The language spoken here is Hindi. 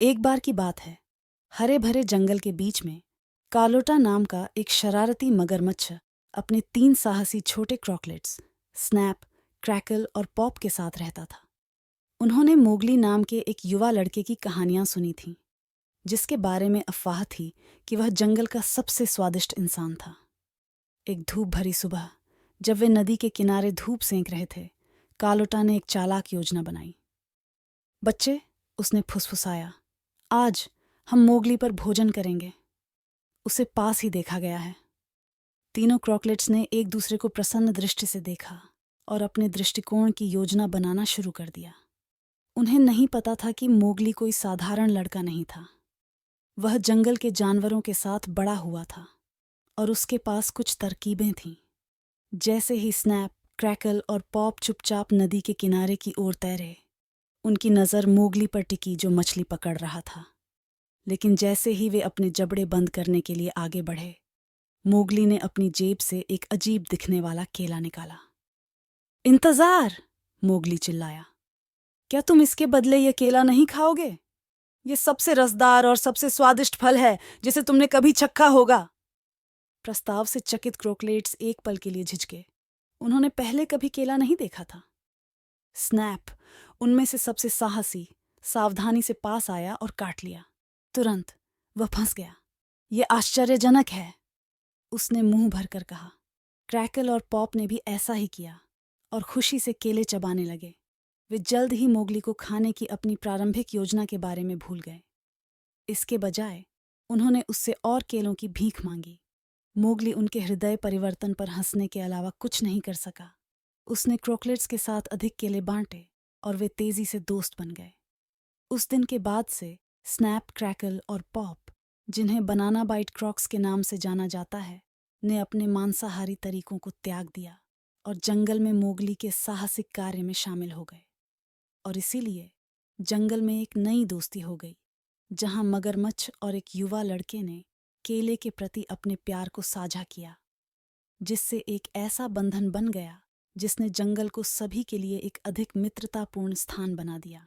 एक बार की बात है, हरे भरे जंगल के बीच में कार्लोटा नाम का एक शरारती मगरमच्छ अपने 3 साहसी छोटे क्रॉकलेट्स स्नैप, क्रैकल और पॉप के साथ रहता था। उन्होंने मोगली नाम के एक युवा लड़के की कहानियां सुनी थीं, जिसके बारे में अफवाह थी कि वह जंगल का सबसे स्वादिष्ट इंसान था। एक धूप भरी सुबह, जब वे नदी के किनारे धूप सेंक रहे थे, कार्लोटा ने एक चालाक योजना बनाई। बच्चे, उसने फुसफुसाया, आज हम मोगली पर भोजन करेंगे। उसे पास ही देखा गया है। तीनों क्रॉकलेट्स ने एक दूसरे को प्रसन्न दृष्टि से देखा और अपने दृष्टिकोण की योजना बनाना शुरू कर दिया। उन्हें नहीं पता था कि मोगली कोई साधारण लड़का नहीं था। वह जंगल के जानवरों के साथ बड़ा हुआ था और उसके पास कुछ तरकीबें थीं। जैसे ही स्नैप, क्रैकल और पॉप चुपचाप नदी के किनारे की ओर तैरे, उनकी नज़र मोगली पर टिकी जो मछली पकड़ रहा था। लेकिन जैसे ही वे अपने जबड़े बंद करने के लिए आगे बढ़े, मोगली ने अपनी जेब से एक अजीब दिखने वाला केला निकाला। इंतजार! मोगली चिल्लाया। क्या तुम इसके बदले ये केला नहीं खाओगे? ये सबसे रसदार और सबसे स्वादिष्ट फल है जिसे तुमने कभी चखा होगा। प्रस्ताव से चकित क्रोकलेट्स एक पल के लिए झिझके। उन्होंने पहले कभी केला नहीं देखा था। स्नैप, उनमें से सबसे साहसी, सावधानी से पास आया और काट लिया। तुरंत वह फंस गया। ये आश्चर्यजनक है, उसने मुंह भरकर कहा। क्रैकल और पॉप ने भी ऐसा ही किया और खुशी से केले चबाने लगे। वे जल्द ही मोगली को खाने की अपनी प्रारंभिक योजना के बारे में भूल गए। इसके बजाय उन्होंने उससे और केलों की भीख मांगी। मोगली उनके हृदय परिवर्तन पर हंसने के अलावा कुछ नहीं कर सका। उसने क्रोकलेट्स के साथ अधिक केले बांटे और वे तेजी से दोस्त बन गए। उस दिन के बाद से स्नैप, क्रैकल और पॉप, जिन्हें बनाना बाइट क्रॉक्स के नाम से जाना जाता है, ने अपने मांसाहारी तरीकों को त्याग दिया और जंगल में मोगली के साहसिक कार्य में शामिल हो गए। और इसीलिए जंगल में एक नई दोस्ती हो गई, जहां मगरमच्छ और एक युवा लड़के ने केले के प्रति अपने प्यार को साझा किया, जिससे एक ऐसा बंधन बन गया जिसने जंगल को सभी के लिए एक अधिक मित्रतापूर्ण स्थान बना दिया।